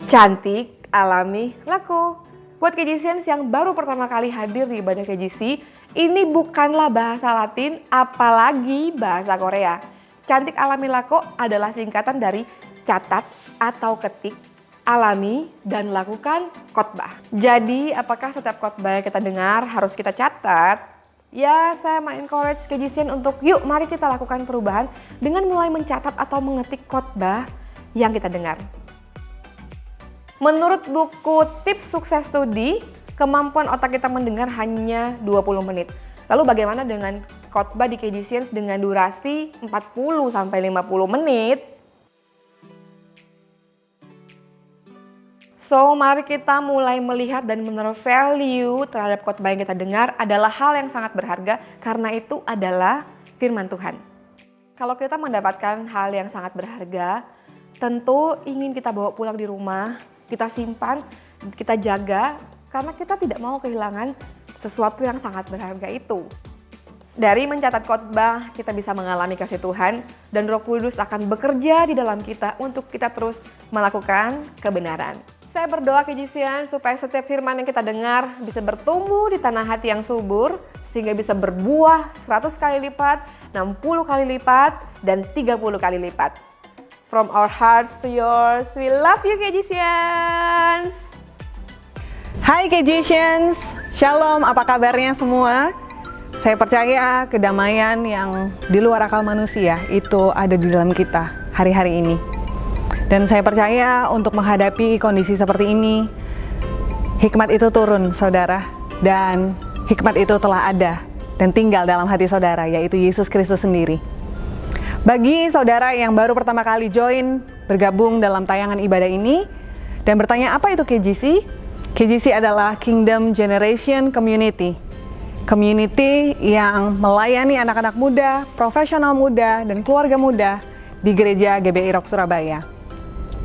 Cantik, alami, laku. Buat KJCians yang baru pertama kali hadir di ibadah KJC, ini bukanlah bahasa Latin, apalagi bahasa Korea. Cantik, alami, laku adalah singkatan dari catat atau ketik, alami, dan lakukan khotbah. Jadi, apakah setiap khotbah yang kita dengar harus kita catat? Ya, saya mau encourage KJCian untuk yuk mari kita lakukan perubahan dengan mulai mencatat atau mengetik khotbah yang kita dengar. Menurut buku Tips Sukses Studi, kemampuan otak kita mendengar hanya 20 menit. Lalu bagaimana dengan khotbah di KJCians dengan durasi 40-50 menit? So, mari kita mulai melihat dan menaruh value terhadap khotbah yang kita dengar adalah hal yang sangat berharga karena itu adalah firman Tuhan. Kalau kita mendapatkan hal yang sangat berharga, tentu ingin kita bawa pulang di rumah, kita simpan, kita jaga, karena kita tidak mau kehilangan sesuatu yang sangat berharga itu. Dari mencatat khotbah, kita bisa mengalami kasih Tuhan, dan Roh Kudus akan bekerja di dalam kita untuk kita terus melakukan kebenaran. Saya berdoa KJCian supaya setiap firman yang kita dengar bisa bertumbuh di tanah hati yang subur, sehingga bisa berbuah 100 kali lipat, 60 kali lipat, dan 30 kali lipat. From our hearts to yours, we love you KJCians! Hai KJCians, Shalom, apa kabarnya semua? Saya percaya kedamaian yang di luar akal manusia itu ada di dalam kita hari-hari ini. Dan saya percaya untuk menghadapi kondisi seperti ini, hikmat itu turun saudara, dan hikmat itu telah ada dan tinggal dalam hati saudara, yaitu Yesus Kristus sendiri. Bagi saudara yang baru pertama kali join, bergabung dalam tayangan ibadah ini, dan bertanya apa itu KJC? KJC adalah Kingdom Generation Community. Community yang melayani anak-anak muda, profesional muda, dan keluarga muda di Gereja GBI Rock Surabaya.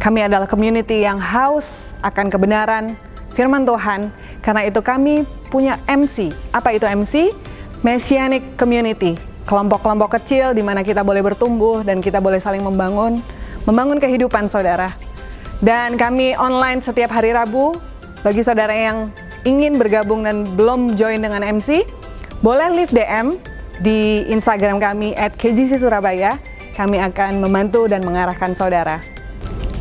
Kami adalah community yang haus akan kebenaran, firman Tuhan, karena itu kami punya MC. Apa itu MC? Messianic Community. Kelompok-kelompok kecil di mana kita boleh bertumbuh dan kita boleh saling membangun kehidupan saudara. Dan kami online setiap hari Rabu. Bagi saudara yang ingin bergabung dan belum join dengan MC, boleh leave DM di Instagram kami @KJC Surabaya. Kami akan membantu dan mengarahkan saudara.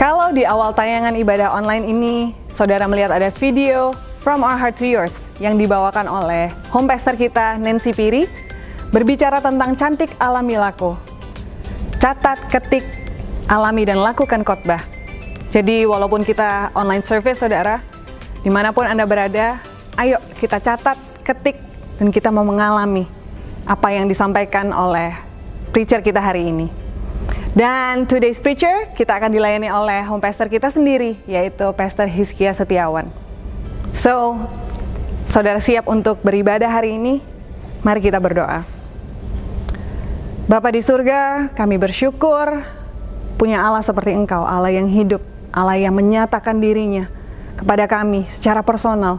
Kalau di awal tayangan ibadah online ini, saudara melihat ada video From Our Heart to Yours yang dibawakan oleh home pastor kita Nancy Piri, berbicara tentang cantik, alami, laku. Catat, ketik, alami, dan lakukan khotbah. Jadi walaupun kita online service saudara, dimanapun Anda berada, ayo kita catat, ketik, dan kita mau mengalami apa yang disampaikan oleh preacher kita hari ini. Dan today's preacher kita akan dilayani oleh home pastor kita sendiri, yaitu Pastor Hizkia Setiawan. So, saudara siap untuk beribadah hari ini? Mari kita berdoa. Bapa di surga, kami bersyukur punya Allah seperti Engkau, Allah yang hidup, Allah yang menyatakan dirinya kepada kami secara personal.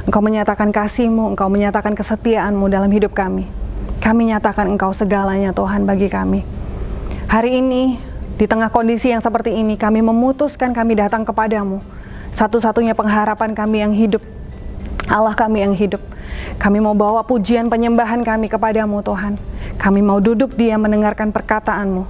Engkau menyatakan kasih-Mu, Engkau menyatakan kesetiaan-Mu dalam hidup kami. Kami nyatakan Engkau segalanya Tuhan bagi kami. Hari ini, di tengah kondisi yang seperti ini, kami memutuskan kami datang kepadamu. Satu-satunya pengharapan kami yang hidup, Allah kami yang hidup. Kami mau bawa pujian penyembahan kami kepadamu Tuhan. Kami mau duduk diam mendengarkan perkataan-Mu.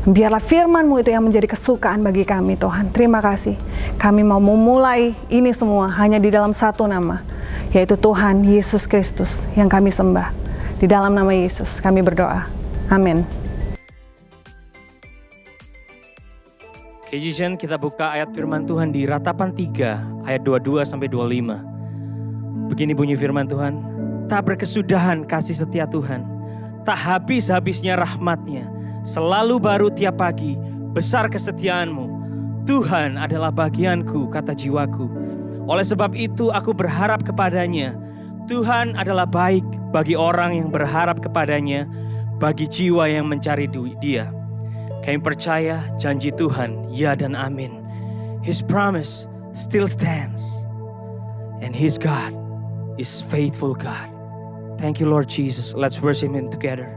Biarlah firman-Mu itu yang menjadi kesukaan bagi kami Tuhan. Terima kasih. Kami mau memulai ini semua hanya di dalam satu nama, yaitu Tuhan Yesus Kristus yang kami sembah. Di dalam nama Yesus kami berdoa. Amin. KJCian, kita buka ayat firman Tuhan di Ratapan 3 ayat 22-25. Begini bunyi firman Tuhan. Tak berkesudahan kasih setia Tuhan, tak habis-habisnya rahmat-Nya, selalu baru tiap pagi, besar kesetiaan-Mu. Tuhan adalah bagianku, kata jiwaku. Oleh sebab itu aku berharap kepadanya. Tuhan adalah baik bagi orang yang berharap kepadanya, bagi jiwa yang mencari Dia. Kami percaya janji Tuhan, ya dan amin. His promise still stands. And His God is faithful God. Thank you Lord Jesus. Let's worship Him together.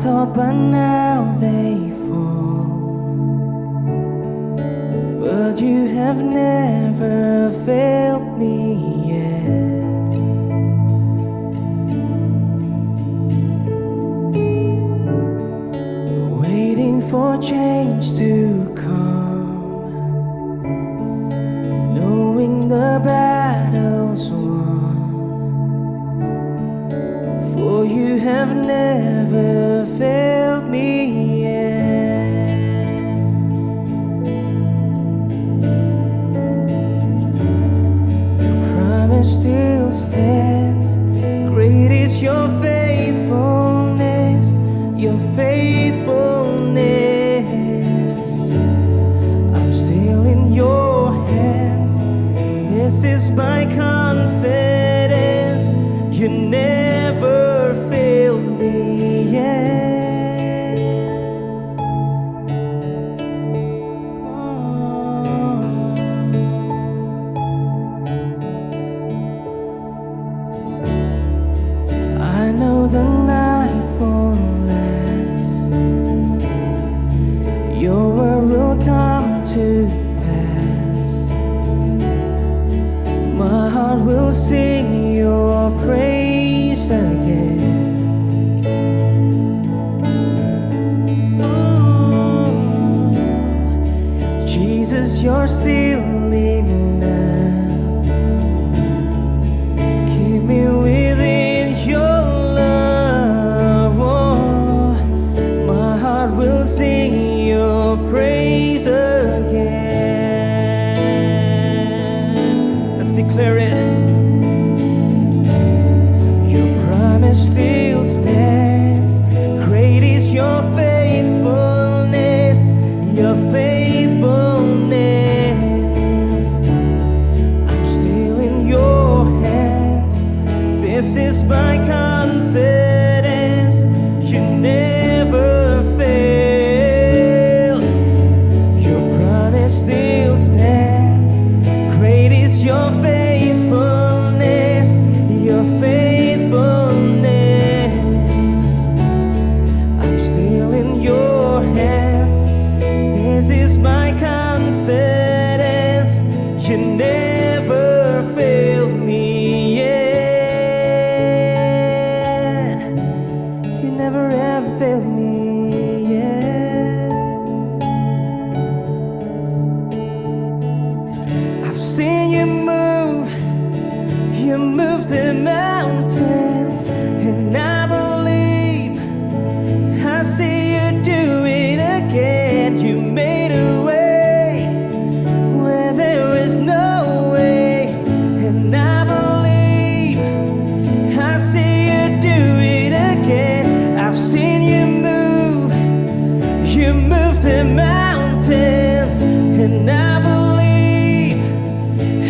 thought by now they fall, but you have never failed me yet. Waiting for change to come, knowing the battle's won, for you have never failed me yet. Your promise still stands, great is your faithfulness, your faithfulness. I'm still in your hands, this is my confidence, you never failed me yet. I know the night won't last, your word will come to pass. My heart will sing your praise again. Oh, Jesus, you're still enough. Keep me within your love. Oh, my heart will sing your praise again. Let's declare it. Your promise still stands, great is your faithfulness, your faithfulness. I'm still in your hands, this is my confidence, you never fail. Your promise still stands, great is your faithfulness, your faithfulness. I'm still in your hands, this is my confidence, you never failed me yet. You never ever failed me yet. I've seen you move the mountains, and I believe I see you do it again. You made a way where there was no way, and I believe I see you do it again. I've seen you move the mountains, and I believe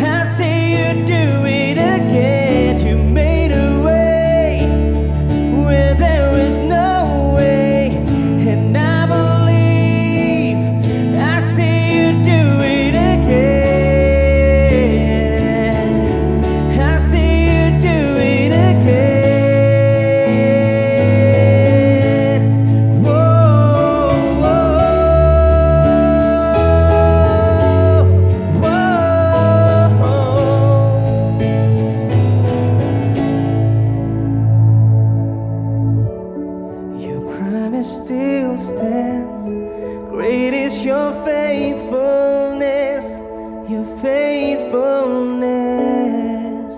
I see you do it again. You made a way where there was no way, and I believe I see you do it again. I see you do it again. Whoa, whoa, whoa. Your promise still stands, great is your faithfulness, your faithfulness.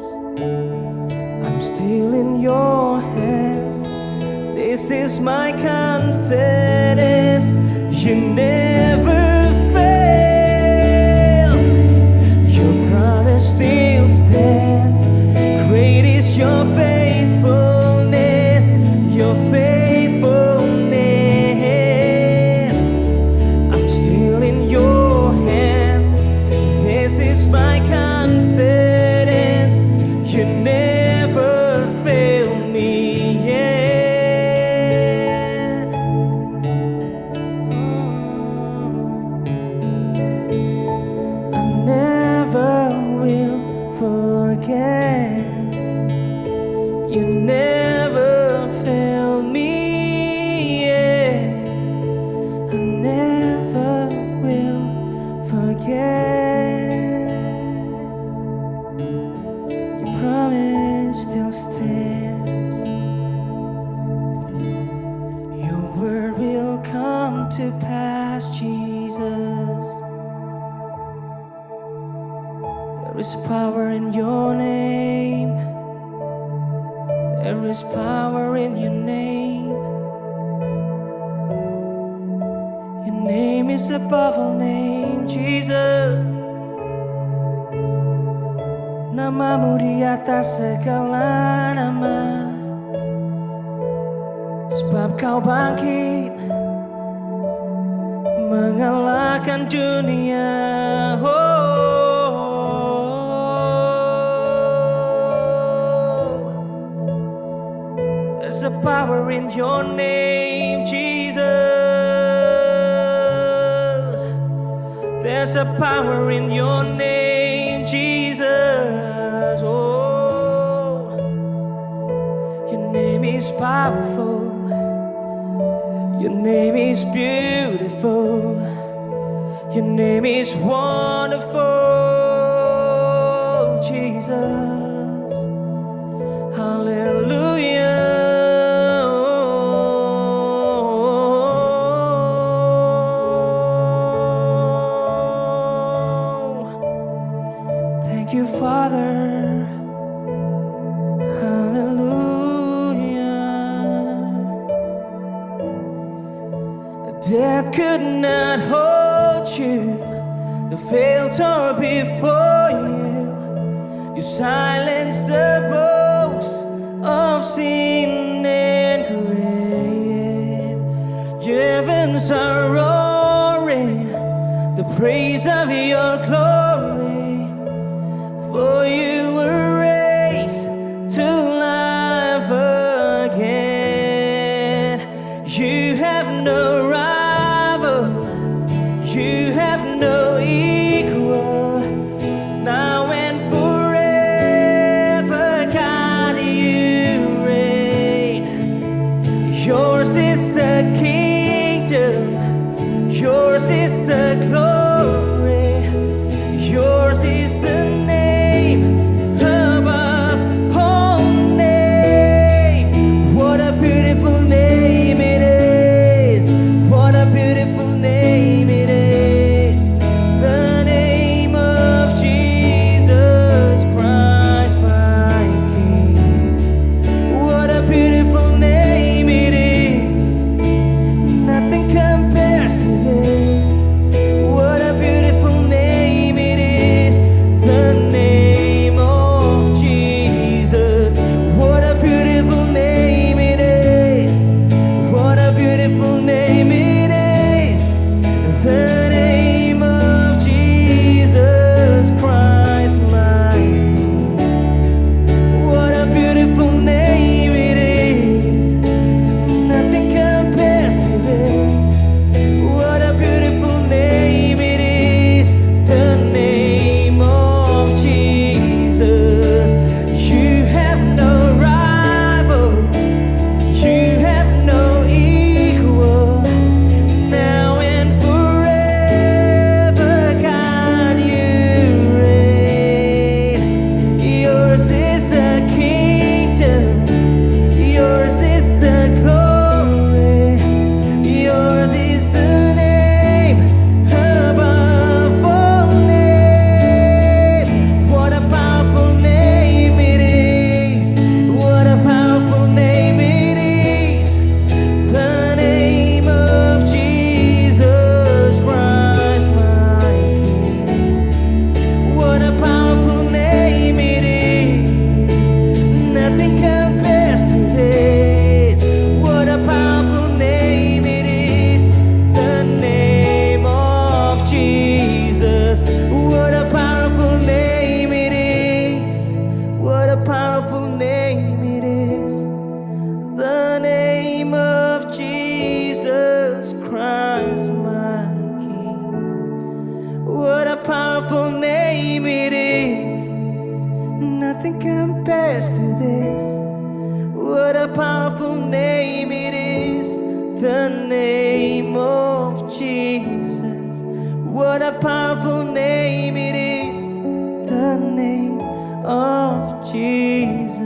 I'm still in your hands, this is my confidence, you never fail. Your promise still stands, great is your faithfulness, your faithfulness. I'm still in your hands, this is my confidence, you never fail me yet. Oh. is power in your name. There is power in your name. Your name is above all name, Jesus. Namamu di atas segala nama. Sebab kau bangkit mengalahkan dunia. There's a power in your name, Jesus. There's a power in your name, Jesus. Oh, your name is powerful. Your name is beautiful. Your name is wonderful, Jesus. Hallelujah. Thank you, Father. Hallelujah. Death could not hold you. The veil tore before you. You silenced the boast of sin and grave. Your heavens are roaring the praise of your glory. For you were raised to life again. You have no rival. You have no equal. Now and forever, God, you reign. Yours is the kingdom. Yours is the glory. Yours is the name above all name. What a beautiful name it is. What a beautiful name it is. The name of Jesus Christ, my King. What a beautiful name it is. Nothing compares to this. What a beautiful name it is. The name of Jesus. What a beautiful name it is. What a beautiful name it is. The name of Jesus Christ, my King. What a beautiful name it is. Nothing compares to this. What a beautiful name it is. The name of Jesus. You have no rival. You have no equal. Now and forever, God, you reign. Yours is the kingdom. Yours is the glory. Yours is the name above all names. What a powerful name it is. What a powerful name it is. The name of Jesus Christ, my King. What a powerful name it is. Nothing compares to this. What a powerful name it is. The name of Jesus. What a powerful name it is. What a powerful name it is. The name of Jesus Christ, my King. What a powerful name it is. Nothing compares to this. What a powerful name it is. The name of Jesus. What a powerful name it is. The name of Jesus.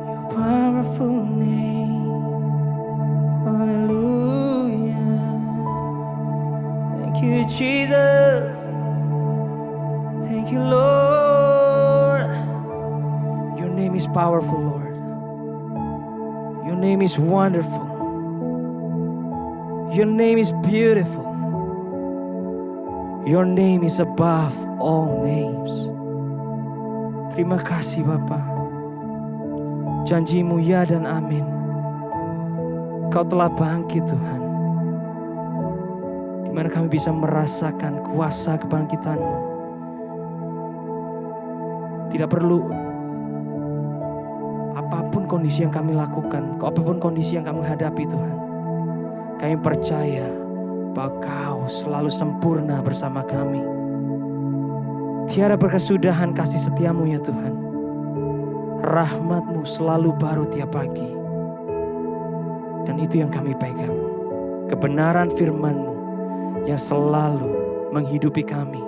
Your powerful name. Hallelujah. you, Lord. Your name is powerful, Lord. Your name is wonderful. Your name is beautiful. Your name is above all names. Terima kasih Bapa. Janji-Mu ya dan amin. Kau telah bangkit Tuhan. Di mana kami bisa merasakan kuasa kebangkitan-Mu. Tidak perlu apapun kondisi yang kami lakukan, apapun kondisi yang kami hadapi Tuhan. Kami percaya bahwa Kau selalu sempurna bersama kami. Tiada berkesudahan kasih setiamu ya Tuhan. Rahmat-Mu selalu baru tiap pagi. Dan itu yang kami pegang. Kebenaran firman-Mu yang selalu menghidupi kami.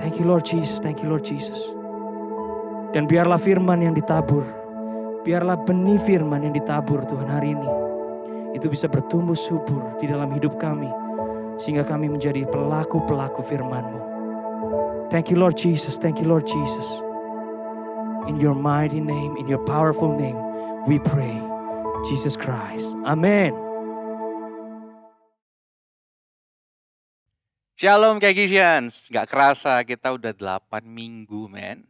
Thank you Lord Jesus, thank you Lord Jesus. Dan biarlah firman yang ditabur, biarlah benih firman yang ditabur Tuhan hari ini, itu bisa bertumbuh subur di dalam hidup kami. Sehingga kami menjadi pelaku-pelaku firman-Mu. Thank you Lord Jesus, thank you Lord Jesus. In your mighty name, in your powerful name, we pray. Jesus Christ. Amen. Shalom Kegisians. Gak kerasa kita udah 8 minggu men.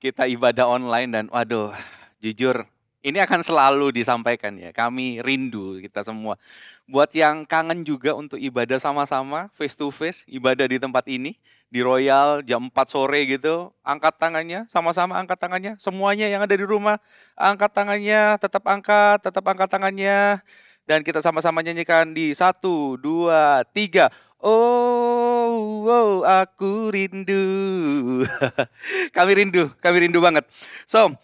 Kita ibadah online dan waduh jujur ini akan selalu disampaikan ya. Kami rindu kita semua. Buat yang kangen juga untuk ibadah sama-sama face to face. Ibadah di tempat ini. Di Royal jam 4 sore gitu. Angkat tangannya, sama-sama angkat tangannya. Semuanya yang ada di rumah angkat tangannya, tetap angkat tangannya. Dan kita sama-sama nyanyikan di 1, 2, 3. Oh, oh, aku rindu. Kami rindu banget. So,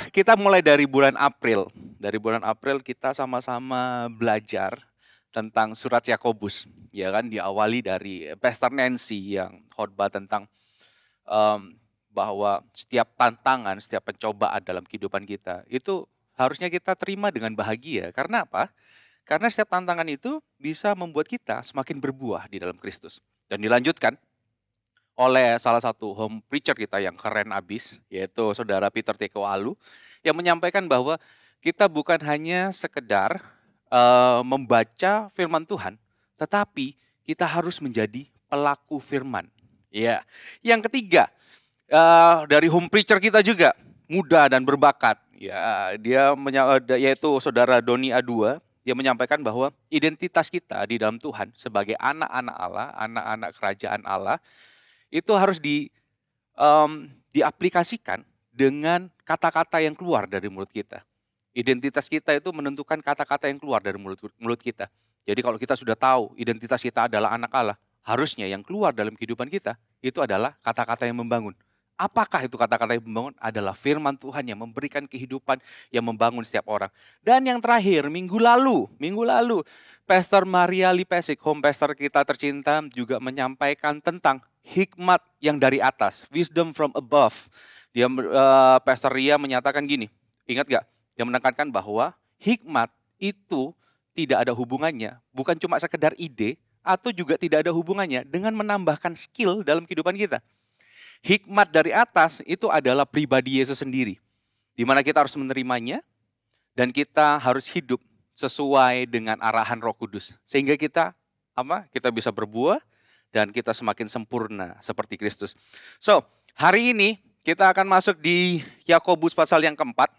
kita mulai dari bulan April. Dari bulan April kita sama-sama belajar tentang surat Yakobus. Ya kan, diawali dari Pastor Nancy yang khotbah tentang bahwa setiap tantangan, setiap pencobaan dalam kehidupan kita itu harusnya kita terima dengan bahagia. Karena apa? Karena setiap tantangan itu bisa membuat kita semakin berbuah di dalam Kristus. Dan dilanjutkan oleh salah satu home preacher kita yang keren abis, yaitu Saudara Peter Teko Alu, yang menyampaikan bahwa kita bukan hanya sekedar membaca firman Tuhan, tetapi kita harus menjadi pelaku firman. Ya. Yang ketiga, dari home preacher kita juga, muda dan berbakat. Ya, yaitu Saudara Doni A2, dia menyampaikan bahwa identitas kita di dalam Tuhan sebagai anak-anak Allah, anak-anak kerajaan Allah, itu harus diaplikasikan dengan kata-kata yang keluar dari mulut kita. Identitas kita itu menentukan kata-kata yang keluar dari mulut kita. Jadi kalau kita sudah tahu identitas kita adalah anak Allah, harusnya yang keluar dalam kehidupan kita itu adalah kata-kata yang membangun. Apakah itu kata-kata yang membangun? Adalah firman Tuhan yang memberikan kehidupan yang membangun setiap orang. Dan yang terakhir, minggu lalu, Pastor Maria Lipesik, home pastor kita tercinta, juga menyampaikan tentang hikmat yang dari atas, wisdom from above. Dia, Pastor Ria menyatakan gini, ingat gak? Dia menekankan bahwa hikmat itu tidak ada hubungannya, bukan cuma sekedar ide, atau juga tidak ada hubungannya dengan menambahkan skill dalam kehidupan kita. Hikmat dari atas itu adalah pribadi Yesus sendiri, di mana kita harus menerimanya, dan kita harus hidup sesuai dengan arahan Roh Kudus. Sehingga kita bisa berbuah, dan kita semakin sempurna seperti Kristus. So, hari ini kita akan masuk di Yakobus pasal yang keempat.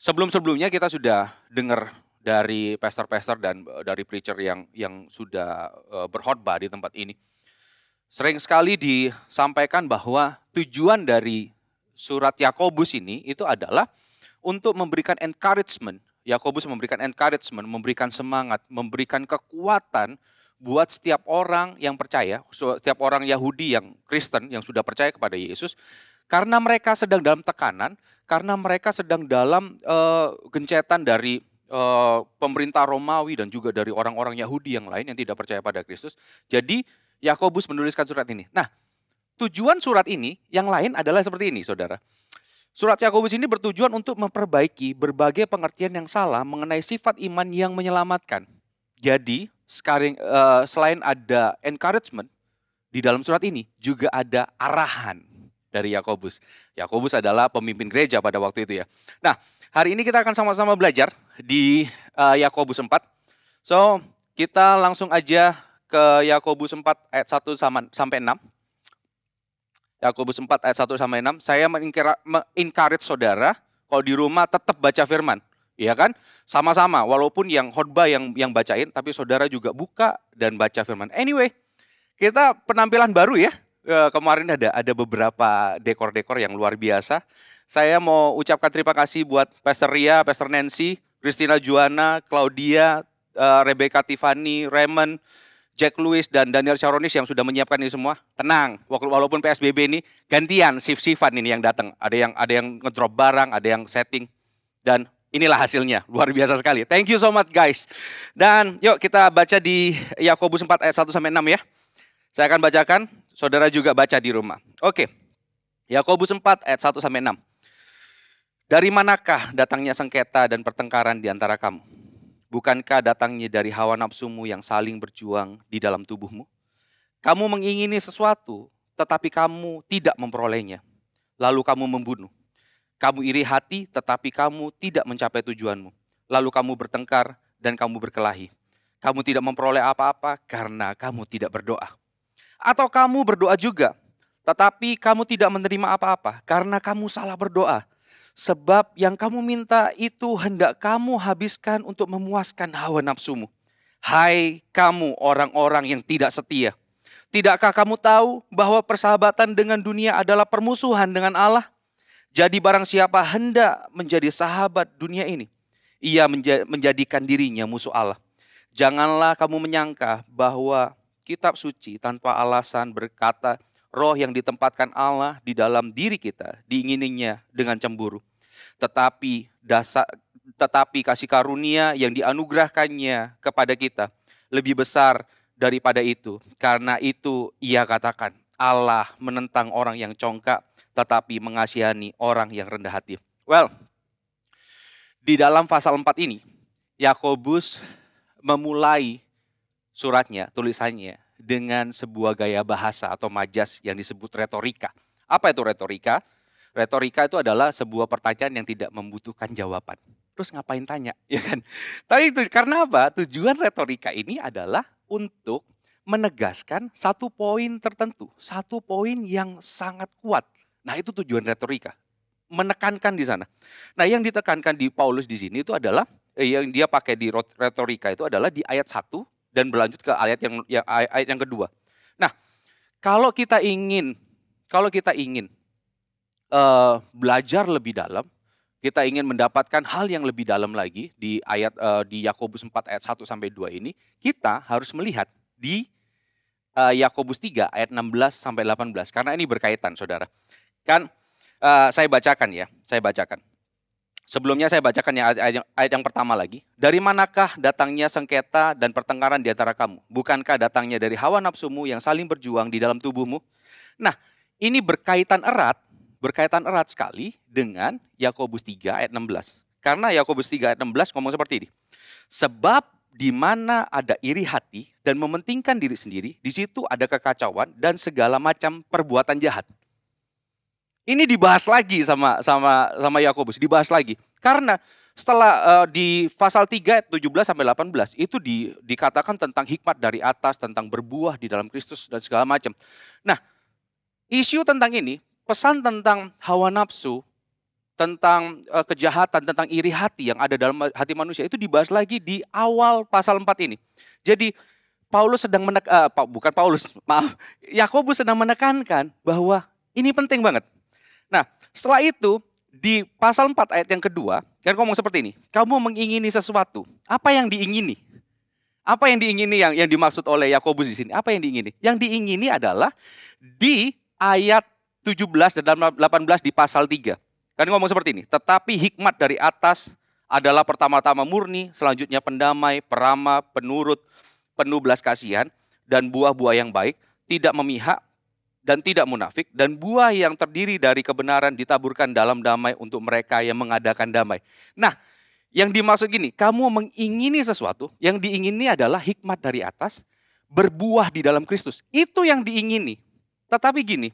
Sebelum-sebelumnya kita sudah dengar dari pastor-pastor dan dari preacher yang sudah berkhotbah di tempat ini. Sering sekali disampaikan bahwa tujuan dari surat Yakobus ini itu adalah untuk memberikan encouragement. Yakobus memberikan encouragement, memberikan semangat, memberikan kekuatan buat setiap orang yang percaya, setiap orang Yahudi yang Kristen yang sudah percaya kepada Yesus. Karena mereka sedang dalam tekanan, karena mereka sedang dalam gencetan dari pemerintah Romawi dan juga dari orang-orang Yahudi yang lain yang tidak percaya pada Kristus. Jadi Yakobus menuliskan surat ini. Nah, tujuan surat ini yang lain adalah seperti ini, saudara. Surat Yakobus ini bertujuan untuk memperbaiki berbagai pengertian yang salah mengenai sifat iman yang menyelamatkan. Jadi, selain ada encouragement, di dalam surat ini juga ada arahan dari Yakobus. Yakobus adalah pemimpin gereja pada waktu itu ya. Nah, hari ini kita akan sama-sama belajar di Yakobus 4. So, kita langsung aja ke Yakobus 4 ayat 1 sampai 6. Yakobus 4 ayat 1 sampai 6. Saya mengencourage saudara kalau di rumah tetap baca firman. Ya kan? Sama-sama, walaupun yang khotbah yang bacain, tapi saudara juga buka dan baca firman. Anyway, kita penampilan baru ya. Kemarin ada beberapa dekor-dekor yang luar biasa. Saya mau ucapkan terima kasih buat Pastor Ria, Pastor Nancy, Christina Juana, Claudia, Rebecca Tiffany, Raymond, Jack Lewis, dan Daniel Sharonis yang sudah menyiapkan ini semua. Tenang, walaupun PSBB ini gantian shift-shiftan ini yang datang. Ada yang ngedrop barang, ada yang setting, dan inilah hasilnya, luar biasa sekali. Thank you so much guys. Dan yuk kita baca di Yakobus 4 ayat 1 sampai 6 ya. Saya akan bacakan, saudara juga baca di rumah. Oke, Yakobus 4 ayat 1 sampai 6. Dari manakah datangnya sengketa dan pertengkaran di antara kamu? Bukankah datangnya dari hawa nafsumu yang saling berjuang di dalam tubuhmu? Kamu mengingini sesuatu, tetapi kamu tidak memperolehnya. Lalu kamu membunuh. Kamu iri hati, tetapi kamu tidak mencapai tujuanmu. Lalu kamu bertengkar dan kamu berkelahi. Kamu tidak memperoleh apa-apa karena kamu tidak berdoa. Atau kamu berdoa juga, tetapi kamu tidak menerima apa-apa karena kamu salah berdoa. Sebab yang kamu minta itu hendak kamu habiskan untuk memuaskan hawa nafsumu. Hai kamu orang-orang yang tidak setia. Tidakkah kamu tahu bahwa persahabatan dengan dunia adalah permusuhan dengan Allah? Jadi barang siapa hendak menjadi sahabat dunia ini, ia menjadikan dirinya musuh Allah. Janganlah kamu menyangka bahwa kitab suci tanpa alasan berkata, roh yang ditempatkan Allah di dalam diri kita diingininya dengan cemburu. Tetapi kasih karunia yang dianugerahkannya kepada kita lebih besar daripada itu. Karena itu ia katakan, Allah menentang orang yang congkak, tetapi mengasihani orang yang rendah hati. Well, di dalam pasal 4 ini, Yakobus memulai suratnya, tulisannya dengan sebuah gaya bahasa atau majas yang disebut retorika. Apa itu retorika? Retorika itu adalah sebuah pertanyaan yang tidak membutuhkan jawaban. Terus ngapain tanya, ya kan? Tapi itu karena apa? Tujuan retorika ini adalah untuk menegaskan satu poin tertentu, satu poin yang sangat kuat. Nah, itu tujuan retorika. Menekankan di sana. Nah, yang ditekankan di Paulus di sini itu adalah yang dia pakai di retorika itu adalah di ayat 1 dan berlanjut ke ayat yang kedua. Nah, kalau kita ingin belajar lebih dalam, kita ingin mendapatkan hal yang lebih dalam lagi di Yakobus 4 ayat 1 sampai 2 ini, kita harus melihat di Yakobus 3 ayat 16 sampai 18 karena ini berkaitan, Saudara. Kan saya bacakan. Sebelumnya saya bacakan ayat yang pertama lagi. Dari manakah datangnya sengketa dan pertengkaran di antara kamu? Bukankah datangnya dari hawa nafsumu yang saling berjuang di dalam tubuhmu? Nah, ini berkaitan erat sekali dengan Yakobus 3 ayat 16. Karena Yakobus 3 ayat 16 ngomong seperti ini. Sebab di mana ada iri hati dan mementingkan diri sendiri, di situ ada kekacauan dan segala macam perbuatan jahat. Ini dibahas lagi sama Yakobus, dibahas lagi. Karena setelah di pasal 3 ayat 17 sampai 18 itu dikatakan tentang hikmat dari atas, tentang berbuah di dalam Kristus dan segala macam. Nah, isu tentang ini, pesan tentang hawa nafsu, tentang kejahatan, tentang iri hati yang ada dalam hati manusia itu dibahas lagi di awal pasal 4 ini. Jadi Yakobus sedang menekankan bahwa ini penting banget. Nah, setelah itu di pasal 4 ayat yang kedua, kan ngomong seperti ini. Kamu mengingini sesuatu. Apa yang diingini? Apa yang diingini yang dimaksud oleh Yakobus di sini? Apa yang diingini? Yang diingini adalah di ayat 17 dan 18 di pasal 3. Kan ngomong seperti ini. Tetapi hikmat dari atas adalah pertama-tama murni, selanjutnya pendamai, peramah, penurut, penuh belas kasihan, dan buah-buah yang baik, tidak memihak, dan tidak munafik, dan buah yang terdiri dari kebenaran ditaburkan dalam damai untuk mereka yang mengadakan damai. Nah, yang dimaksud gini, kamu mengingini sesuatu, yang diingini adalah hikmat dari atas, berbuah di dalam Kristus. Itu yang diingini. Tetapi gini,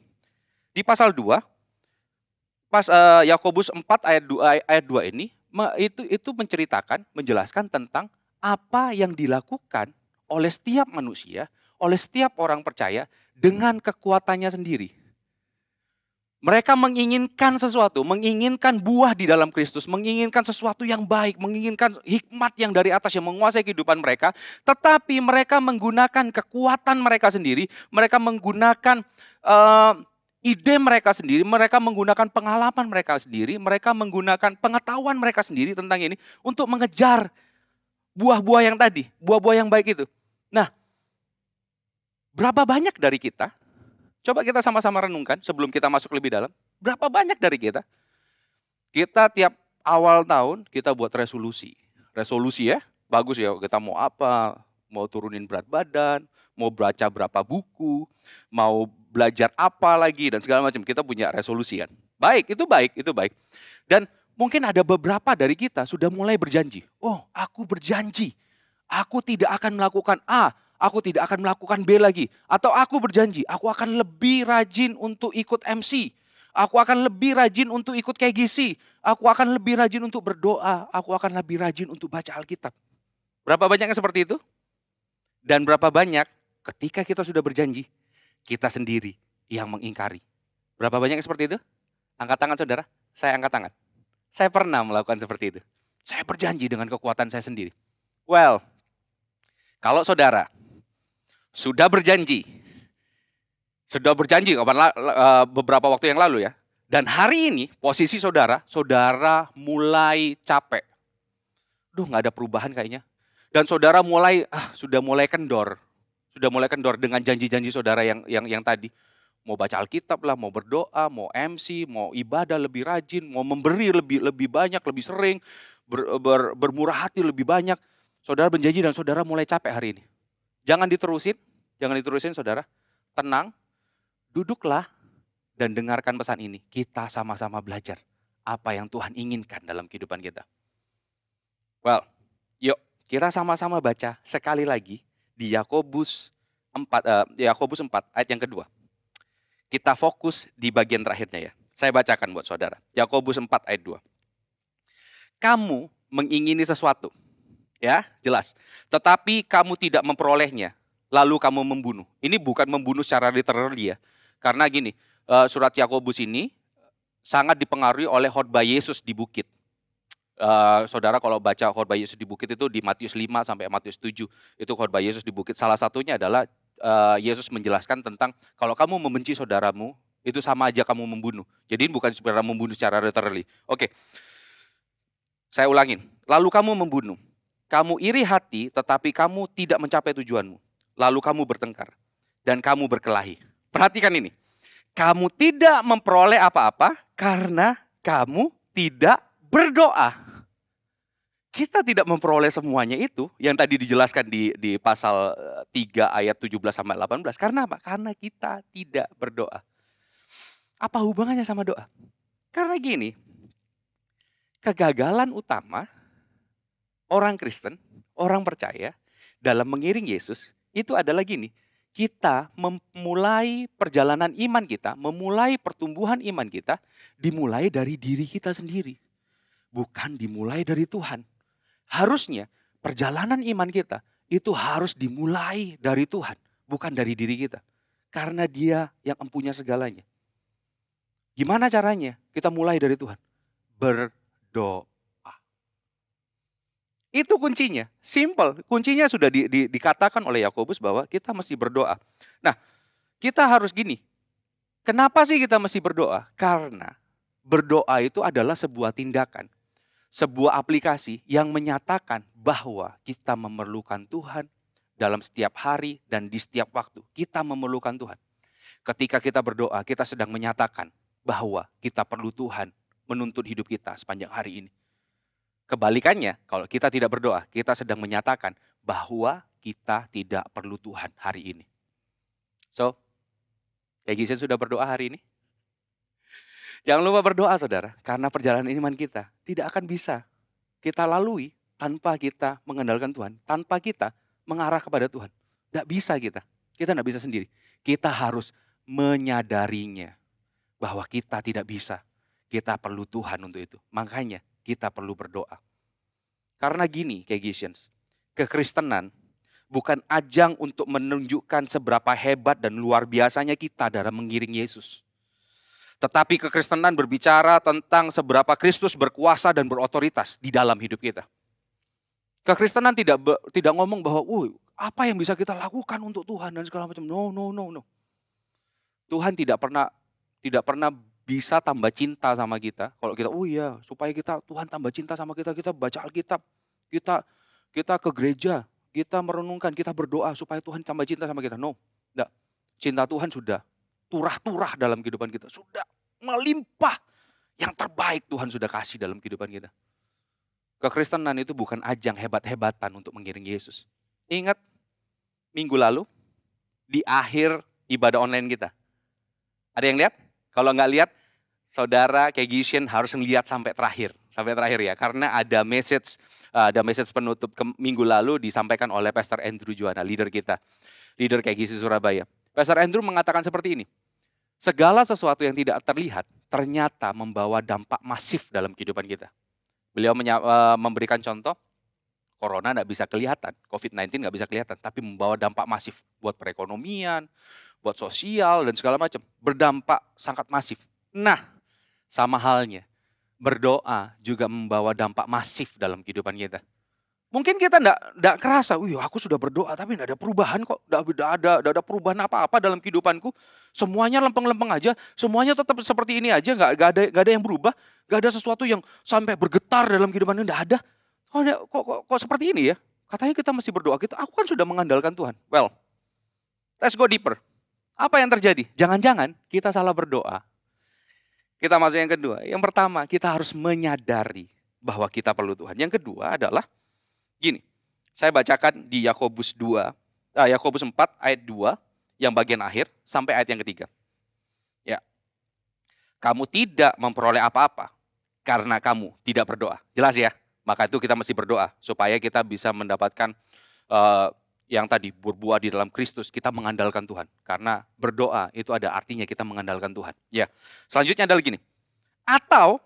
di pasal 2, Yakobus 4 ayat 2 ini, itu menceritakan, menjelaskan tentang apa yang dilakukan oleh setiap manusia, oleh setiap orang percaya dengan kekuatannya sendiri. Mereka menginginkan sesuatu, menginginkan buah di dalam Kristus, menginginkan sesuatu yang baik, menginginkan hikmat yang dari atas yang menguasai kehidupan mereka, tetapi mereka menggunakan kekuatan mereka sendiri, mereka menggunakan ide mereka sendiri, mereka menggunakan pengalaman mereka sendiri, mereka menggunakan pengetahuan mereka sendiri tentang ini untuk mengejar buah-buah yang tadi, buah-buah yang baik itu. Nah, berapa banyak dari kita? Coba kita sama-sama renungkan sebelum kita masuk lebih dalam. Berapa banyak dari kita? Kita tiap awal tahun kita buat resolusi. Resolusi ya, bagus ya. Kita mau apa? Mau turunin berat badan, mau baca berapa buku, mau belajar apa lagi dan segala macam. Kita punya resolusi kan. Baik, itu baik. Dan mungkin ada beberapa dari kita sudah mulai berjanji. Oh, aku berjanji. Aku tidak akan melakukan A. Aku tidak akan melakukan B lagi. Atau aku berjanji, aku akan lebih rajin untuk ikut MC. Aku akan lebih rajin untuk ikut KGC. Aku akan lebih rajin untuk berdoa. Aku akan lebih rajin untuk baca Alkitab. Berapa banyak yang seperti itu? Dan berapa banyak ketika kita sudah berjanji, kita sendiri yang mengingkari. Berapa banyak yang seperti itu? Angkat tangan saudara. Saya angkat tangan. Saya pernah melakukan seperti itu. Saya berjanji dengan kekuatan saya sendiri. Well, kalau saudara sudah berjanji beberapa waktu yang lalu ya. Dan hari ini posisi saudara mulai capek. Nggak ada perubahan kayaknya. Dan saudara sudah mulai kendor. Sudah mulai kendor dengan janji-janji saudara yang tadi. Mau baca Alkitab lah, mau berdoa, mau MC, mau ibadah lebih rajin, mau memberi lebih banyak, lebih sering, bermurah hati lebih banyak. Saudara berjanji dan saudara mulai capek hari ini. Jangan diterusin saudara. Tenang, duduklah dan dengarkan pesan ini. Kita sama-sama belajar apa yang Tuhan inginkan dalam kehidupan kita. Well, yuk kita sama-sama baca sekali lagi di Yakobus 4 ayat yang kedua. Kita fokus di bagian terakhirnya ya. Saya bacakan buat saudara. Yakobus 4 ayat 2. Kamu mengingini sesuatu. Ya, jelas. Tetapi kamu tidak memperolehnya, lalu kamu membunuh. Ini bukan membunuh secara literally ya. Karena gini, surat Yakobus ini sangat dipengaruhi oleh khotbah Yesus di bukit. Saudara kalau baca khotbah Yesus di bukit itu di Matius 5 sampai Matius 7, itu khotbah Yesus di bukit. Salah satunya adalah Yesus menjelaskan tentang kalau kamu membenci saudaramu, itu sama aja kamu membunuh. Jadi bukan sebenarnya membunuh secara literally. Oke, saya ulangin. Lalu kamu membunuh. Kamu iri hati tetapi kamu tidak mencapai tujuanmu. Lalu kamu bertengkar dan kamu berkelahi. Perhatikan ini. Kamu tidak memperoleh apa-apa karena kamu tidak berdoa. Kita tidak memperoleh semuanya itu yang tadi dijelaskan di pasal 3 ayat 17 sampai 18. Karena apa? Karena kita tidak berdoa. Apa hubungannya sama doa? Karena gini, kegagalan utama orang Kristen, orang percaya dalam mengiring Yesus itu adalah gini. Kita memulai perjalanan iman kita, memulai pertumbuhan iman kita dimulai dari diri kita sendiri. Bukan dimulai dari Tuhan. Harusnya perjalanan iman kita itu harus dimulai dari Tuhan, bukan dari diri kita. Karena Dia yang empunya segalanya. Gimana caranya kita mulai dari Tuhan? Berdoa. Itu kuncinya, simple. Kuncinya sudah dikatakan oleh Yakobus bahwa kita mesti berdoa. Nah, kita harus gini. Kenapa sih kita mesti berdoa? Karena berdoa itu adalah sebuah tindakan, sebuah aplikasi yang menyatakan bahwa kita memerlukan Tuhan dalam setiap hari dan di setiap waktu. Kita memerlukan Tuhan. Ketika kita berdoa, kita sedang menyatakan bahwa kita perlu Tuhan menuntun hidup kita sepanjang hari ini. Kebalikannya, kalau kita tidak berdoa, kita sedang menyatakan bahwa kita tidak perlu Tuhan hari ini. So, Jason sudah berdoa hari ini? Jangan lupa berdoa saudara, karena perjalanan iman kita tidak akan bisa kita lalui tanpa kita mengandalkan Tuhan, tanpa kita mengarah kepada Tuhan. Tidak bisa kita. Kita tidak bisa sendiri. Kita harus menyadarinya bahwa kita tidak bisa. Kita perlu Tuhan untuk itu. Makanya kita perlu berdoa. Karena gini, Kegisians, kekristenan bukan ajang untuk menunjukkan seberapa hebat dan luar biasanya kita dalam mengiring Yesus. Tetapi kekristenan berbicara tentang seberapa Kristus berkuasa dan berotoritas di dalam hidup kita. Kekristenan tidak ngomong bahwa, apa yang bisa kita lakukan untuk Tuhan dan segala macam. No. Tuhan tidak pernah bisa tambah cinta sama kita. Kalau kita, supaya Tuhan tambah cinta sama kita baca Alkitab, kita ke gereja, kita merenungkan, kita berdoa supaya Tuhan tambah cinta sama kita. No, enggak. Cinta Tuhan sudah turah-turah dalam kehidupan kita. Sudah melimpah. Yang terbaik Tuhan sudah kasih dalam kehidupan kita. Kekristenan itu bukan ajang hebat-hebatan untuk mengiring Yesus. Ingat, minggu lalu, di akhir ibadah online kita. Ada yang lihat? Kalau nggak lihat, saudara Kegisian harus melihat sampai terakhir ya. Karena ada message penutup minggu lalu disampaikan oleh Pastor Andrew Juwana, leader kita, leader Kegisi Surabaya. Pastor Andrew mengatakan seperti ini, segala sesuatu yang tidak terlihat ternyata membawa dampak masif dalam kehidupan kita. Beliau memberikan contoh, Corona nggak bisa kelihatan, COVID-19 nggak bisa kelihatan, tapi membawa dampak masif buat perekonomian, buat sosial dan segala macam, berdampak sangat masif. Nah, sama halnya, berdoa juga membawa dampak masif dalam kehidupan kita. Mungkin kita enggak kerasa, aku sudah berdoa tapi enggak ada perubahan kok, enggak ada perubahan apa-apa dalam kehidupanku. Semuanya lempeng-lempeng aja, semuanya tetap seperti ini aja, enggak ada yang berubah, enggak ada sesuatu yang sampai bergetar dalam kehidupan ini, enggak ada. Kok seperti ini ya? Katanya kita mesti berdoa, aku kan sudah mengandalkan Tuhan. Well, let's go deeper. Apa yang terjadi? Jangan-jangan kita salah berdoa. Kita masuk yang kedua. Yang pertama, kita harus menyadari bahwa kita perlu Tuhan. Yang kedua adalah gini. Saya bacakan di Yakobus 4 ayat 2 yang bagian akhir sampai ayat yang ketiga. Ya. Kamu tidak memperoleh apa-apa karena kamu tidak berdoa. Jelas ya? Maka itu kita mesti berdoa supaya kita bisa mendapatkan yang tadi berbuah di dalam Kristus, kita mengandalkan Tuhan. Karena berdoa itu ada artinya kita mengandalkan Tuhan. Ya. Selanjutnya adalah gini. Atau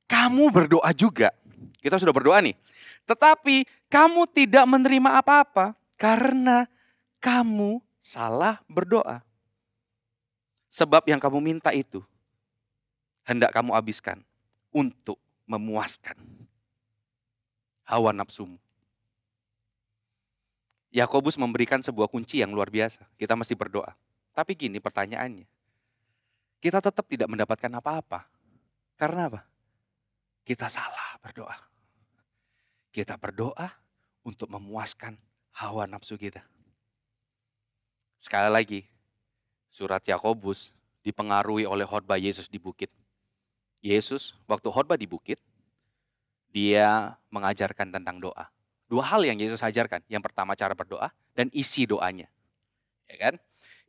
kamu berdoa juga. Kita sudah berdoa nih. Tetapi kamu tidak menerima apa-apa karena kamu salah berdoa. Sebab yang kamu minta itu hendak kamu habiskan untuk memuaskan hawa nafsumu. Yakobus memberikan sebuah kunci yang luar biasa. Kita mesti berdoa. Tapi gini pertanyaannya. Kita tetap tidak mendapatkan apa-apa. Karena apa? Kita salah berdoa. Kita berdoa untuk memuaskan hawa nafsu kita. Sekali lagi, surat Yakobus dipengaruhi oleh khotbah Yesus di bukit. Yesus waktu khotbah di bukit, dia mengajarkan tentang doa. Dua hal yang Yesus ajarkan. Yang pertama cara berdoa dan isi doanya. Ya kan?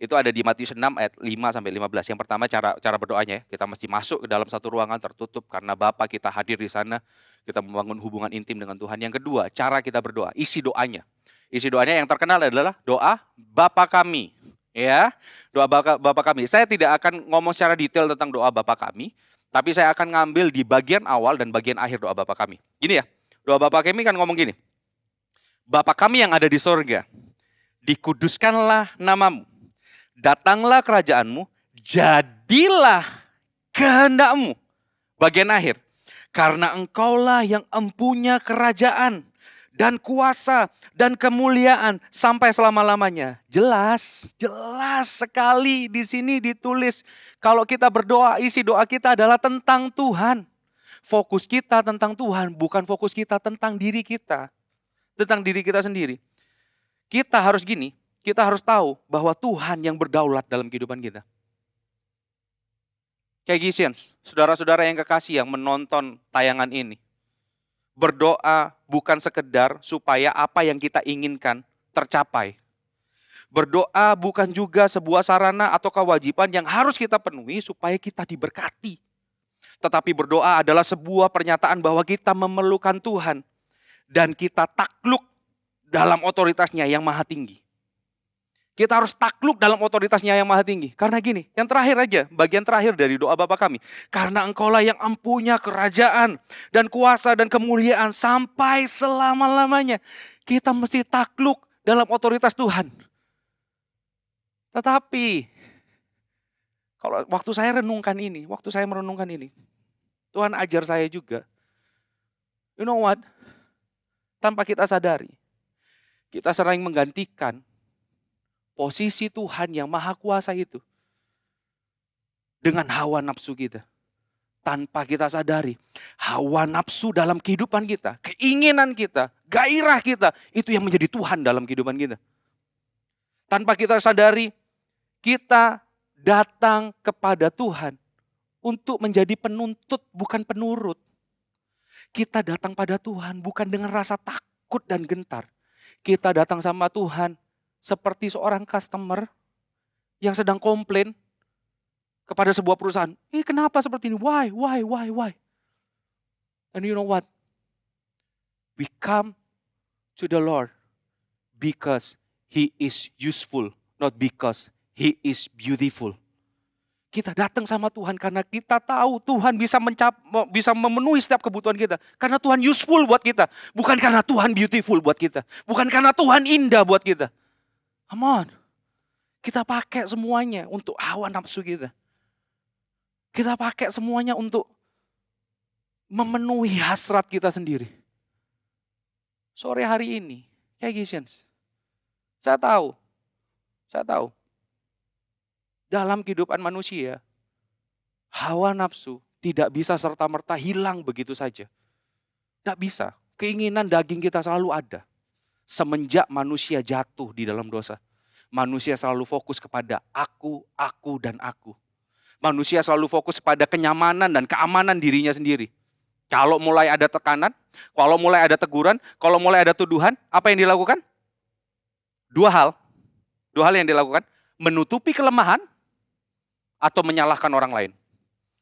Itu ada di Matius 6 ayat 5-15. Yang pertama cara berdoanya, kita mesti masuk ke dalam satu ruangan tertutup karena Bapa kita hadir di sana. Kita membangun hubungan intim dengan Tuhan. Yang kedua, cara kita berdoa, isi doanya. Isi doanya yang terkenal adalah doa Bapa kami. Ya, doa Bapa kami. Saya tidak akan ngomong secara detail tentang doa Bapa kami, tapi saya akan ngambil di bagian awal dan bagian akhir doa Bapa kami. Gini ya, doa Bapa kami kan ngomong gini. Bapa kami yang ada di sorga, dikuduskanlah namamu, datanglah kerajaanmu, jadilah kehendakmu. Bagian akhir, karena engkaulah yang empunya kerajaan dan kuasa dan kemuliaan sampai selama-lamanya. Jelas sekali di sini ditulis kalau kita berdoa, isi doa kita adalah tentang Tuhan. Fokus kita tentang Tuhan, bukan fokus kita tentang diri kita. Tentang diri kita sendiri. Kita harus gini, kita harus tahu bahwa Tuhan yang berdaulat dalam kehidupan kita. Kegisians, saudara-saudara yang kekasih yang menonton tayangan ini. Berdoa bukan sekedar supaya apa yang kita inginkan tercapai. Berdoa bukan juga sebuah sarana atau kewajiban yang harus kita penuhi supaya kita diberkati. Tetapi berdoa adalah sebuah pernyataan bahwa kita memerlukan Tuhan. Dan kita takluk dalam otoritasnya yang maha tinggi. Kita harus takluk dalam otoritasnya yang maha tinggi. Karena gini, yang terakhir aja, bagian terakhir dari doa Bapa kami. Karena Engkaulah yang empunya kerajaan dan kuasa dan kemuliaan sampai selama-lamanya. Kita mesti takluk dalam otoritas Tuhan. Tetapi, kalau waktu saya merenungkan ini, Tuhan ajar saya juga. You know what? Tanpa kita sadari, kita sering menggantikan posisi Tuhan yang maha kuasa itu dengan hawa nafsu kita. Tanpa kita sadari, hawa nafsu dalam kehidupan kita, keinginan kita, gairah kita, itu yang menjadi Tuhan dalam kehidupan kita. Tanpa kita sadari, kita datang kepada Tuhan untuk menjadi penuntut, bukan penurut. Kita datang pada Tuhan bukan dengan rasa takut dan gentar. Kita datang sama Tuhan seperti seorang customer yang sedang komplain kepada sebuah perusahaan. Ini kenapa seperti ini? Why? And you know what? We come to the Lord because He is useful, not because He is beautiful. Kita datang sama Tuhan karena kita tahu Tuhan bisa memenuhi setiap kebutuhan kita. Karena Tuhan useful buat kita. Bukan karena Tuhan beautiful buat kita. Bukan karena Tuhan indah buat kita. Come on. Kita pakai semuanya untuk hawa nafsu kita. Kita pakai semuanya untuk memenuhi hasrat kita sendiri. Sore hari ini, Kegisians, saya tahu. Dalam kehidupan manusia, hawa nafsu tidak bisa serta-merta hilang begitu saja. Tidak bisa. Keinginan daging kita selalu ada. Semenjak manusia jatuh di dalam dosa, manusia selalu fokus kepada aku, dan aku. Manusia selalu fokus pada kenyamanan dan keamanan dirinya sendiri. Kalau mulai ada tekanan, kalau mulai ada teguran, kalau mulai ada tuduhan, apa yang dilakukan? Dua hal yang dilakukan, menutupi kelemahan atau menyalahkan orang lain.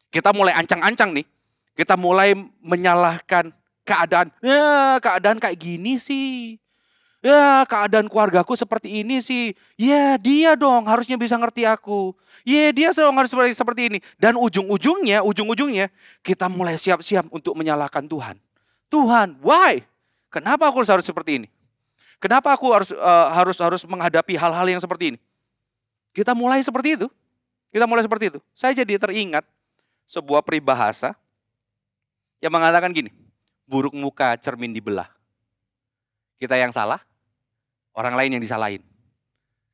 Kita mulai ancang-ancang nih, kita mulai menyalahkan keadaan. Ya, keadaan kayak gini sih. Ya, keadaan keluargaku seperti ini sih. Ya, dia dong harusnya bisa ngerti aku. Ya, dia dong harus seperti ini. Dan ujung-ujungnya kita mulai siap-siap untuk menyalahkan Tuhan. Tuhan, why? Kenapa aku harus seperti ini? Kenapa aku harus menghadapi hal-hal yang seperti ini? Kita mulai seperti itu. Saya jadi teringat sebuah peribahasa yang mengatakan gini. Buruk muka cermin dibelah. Kita yang salah, orang lain yang disalahin.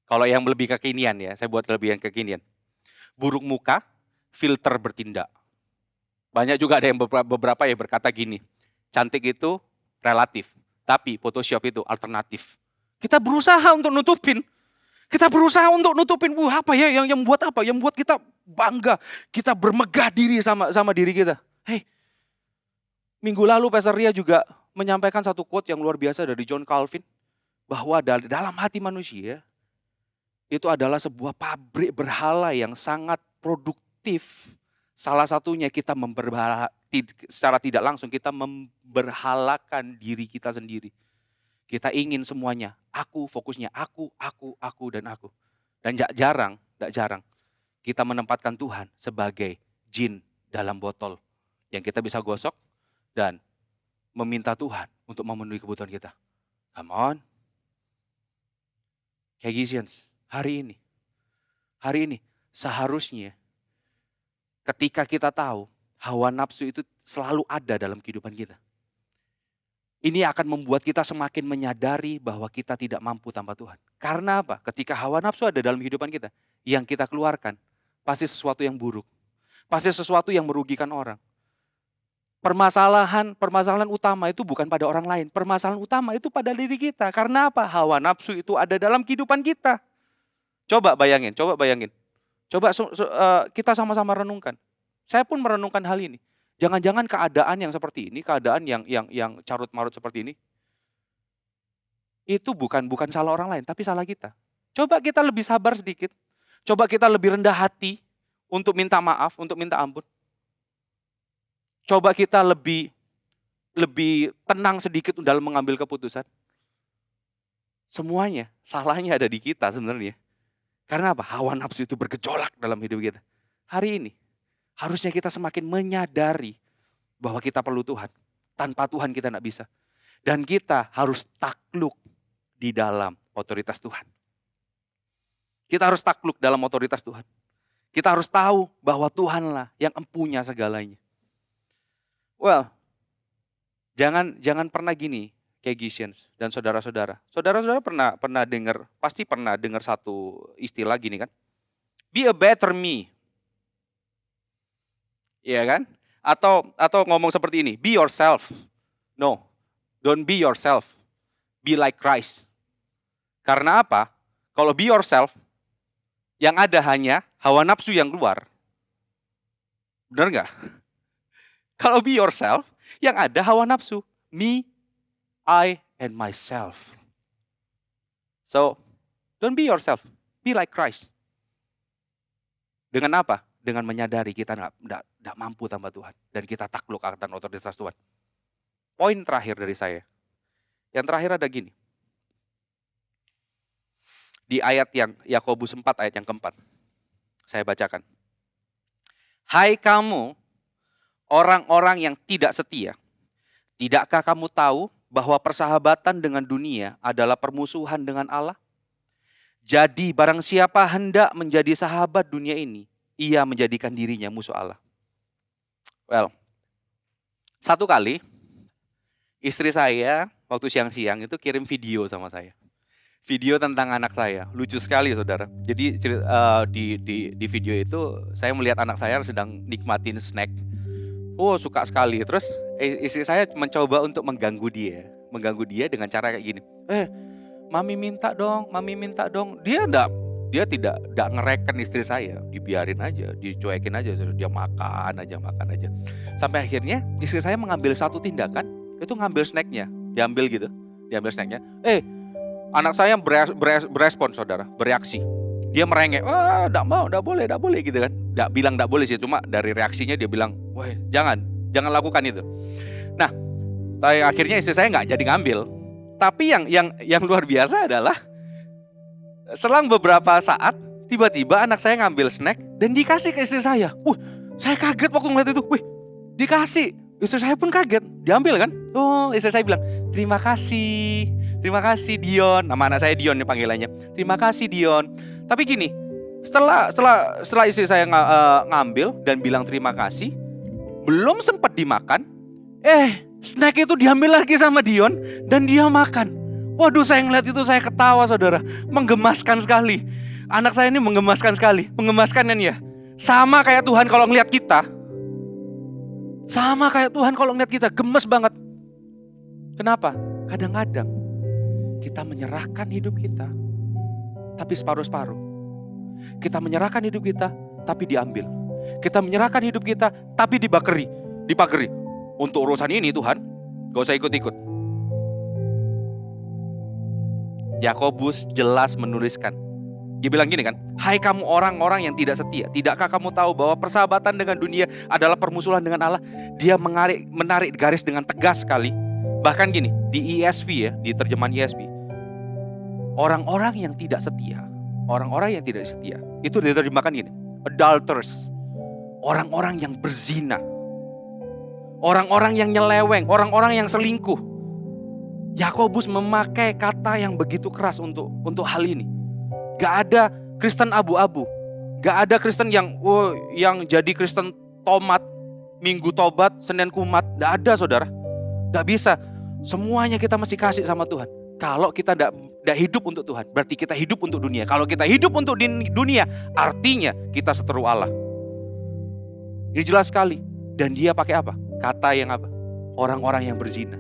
Kalau yang lebih kekinian ya, saya buat lebih yang kekinian. Buruk muka, filter bertindak. Banyak juga ada yang beberapa yang berkata gini, cantik itu relatif, tapi Photoshop itu alternatif. Kita berusaha untuk nutupin. Apa ya yang membuat apa? Yang membuat kita bangga, kita bermegah diri sama diri kita. Hey, minggu lalu Pastor Ria juga menyampaikan satu quote yang luar biasa dari John Calvin. Bahwa dalam hati manusia, itu adalah sebuah pabrik berhala yang sangat produktif. Salah satunya kita secara tidak langsung kita memberhalakan diri kita sendiri. Kita ingin semuanya, fokusnya aku, dan aku. Dan tidak jarang kita menempatkan Tuhan sebagai jin dalam botol. Yang kita bisa gosok dan meminta Tuhan untuk memenuhi kebutuhan kita. Come on. Kegisians, hari ini seharusnya ketika kita tahu hawa nafsu itu selalu ada dalam kehidupan kita. Ini akan membuat kita semakin menyadari bahwa kita tidak mampu tanpa Tuhan. Karena apa? Ketika hawa nafsu ada dalam kehidupan kita, yang kita keluarkan pasti sesuatu yang buruk. Pasti sesuatu yang merugikan orang. Permasalahan utama itu bukan pada orang lain. Permasalahan utama itu pada diri kita. Karena apa? Hawa nafsu itu ada dalam kehidupan kita. Coba bayangin. Kita sama-sama renungkan. Saya pun merenungkan hal ini. Jangan-jangan keadaan yang seperti ini, keadaan yang carut-marut seperti ini, itu bukan salah orang lain, tapi salah kita. Coba kita lebih sabar sedikit. Coba kita lebih rendah hati untuk minta maaf, untuk minta ampun. Coba kita lebih tenang sedikit dalam mengambil keputusan. Semuanya, salahnya ada di kita sebenarnya. Karena apa? Hawa nafsu itu bergejolak dalam hidup kita. Hari ini, harusnya kita semakin menyadari bahwa kita perlu Tuhan. Tanpa Tuhan kita tidak bisa. Dan kita harus takluk di dalam otoritas Tuhan. Kita harus takluk dalam otoritas Tuhan. Kita harus tahu bahwa Tuhanlah yang empunya segalanya. Well, jangan pernah gini, Kegisians dan saudara-saudara. Saudara-saudara pernah dengar, pasti pernah dengar satu istilah gini kan? Be a better me. Iya kan? Atau ngomong seperti ini, be yourself. No, don't be yourself. Be like Christ. Karena apa? Kalau be yourself, yang ada hanya hawa nafsu yang keluar. Benar nggak? Kalau be yourself, yang ada hawa nafsu. Me, I, and myself. So, don't be yourself. Be like Christ. Dengan apa? Dengan menyadari kita tidak mampu tanpa Tuhan. Dan kita takluk akan otoritas Tuhan. Poin terakhir dari saya. Yang terakhir ada gini. Di ayat yang Yakobus 4 ayat yang keempat. Saya bacakan. Hai kamu, orang-orang yang tidak setia. Tidakkah kamu tahu bahwa persahabatan dengan dunia adalah permusuhan dengan Allah? Jadi barang siapa hendak menjadi sahabat dunia ini, ia menjadikan dirinya musuh Allah. Well, satu kali istri saya waktu siang-siang itu kirim video sama saya. Video tentang anak saya, lucu sekali saudara. Jadi di video itu saya melihat anak saya sedang nikmatin snack. Oh suka sekali. Terus istri saya mencoba untuk mengganggu dia dengan cara kayak gini. Mami minta dong. Dia tidak ngereken istri saya, dibiarin aja, dicuekin aja, dia makan aja. Sampai akhirnya istri saya mengambil satu tindakan, itu ngambil snacknya, diambil snacknya. Anak saya berespon saudara, bereaksi. Dia merengek, enggak mau, enggak boleh gitu kan. Enggak bilang enggak boleh sih, cuma dari reaksinya dia bilang, wah jangan lakukan itu. Nah, akhirnya istri saya enggak jadi ngambil. Tapi yang luar biasa adalah selang beberapa saat, tiba-tiba anak saya ngambil snack dan dikasih ke istri saya. Saya kaget waktu ngeliat itu. Dikasih. Istri saya pun kaget. Diambil kan? Istri saya bilang, terima kasih Dion. Nama anak saya Dion nih panggilannya. Terima kasih Dion. Tapi gini, setelah istri saya ngambil dan bilang terima kasih, belum sempat dimakan, snack itu diambil lagi sama Dion dan dia makan. Waduh, saya ngeliat itu saya ketawa saudara, menggemaskan sekali. Anak saya ini menggemaskan sekali, menggemaskan kan ya. Sama kayak Tuhan kalau ngeliat kita, gemes banget. Kenapa? Kadang-kadang kita menyerahkan hidup kita, tapi separuh-separuh. Kita menyerahkan hidup kita, tapi diambil. Kita menyerahkan hidup kita, tapi dipageri. Untuk urusan ini Tuhan, gak usah ikut-ikut. Yakobus jelas menuliskan. Dia bilang gini kan, hai kamu orang-orang yang tidak setia, tidakkah kamu tahu bahwa persahabatan dengan dunia adalah permusuhan dengan Allah? Dia menarik garis dengan tegas sekali. Bahkan gini, di ESV ya, di terjemahan ESV, orang-orang yang tidak setia itu diterjemahkan gini, adulterers, orang-orang yang berzina, orang-orang yang nyeleweng, orang-orang yang selingkuh. Yakobus memakai kata yang begitu keras untuk hal ini. Gak ada Kristen abu-abu, gak ada Kristen yang jadi Kristen tomat, Minggu tobat, Senin kumat. Gak ada saudara, gak bisa. Semuanya kita mesti kasih sama Tuhan. Kalau kita tidak hidup untuk Tuhan, berarti kita hidup untuk dunia. Kalau kita hidup untuk dunia, artinya kita seteru Allah. Ini jelas sekali. Dan dia pakai apa? Kata yang apa? Orang-orang yang berzina.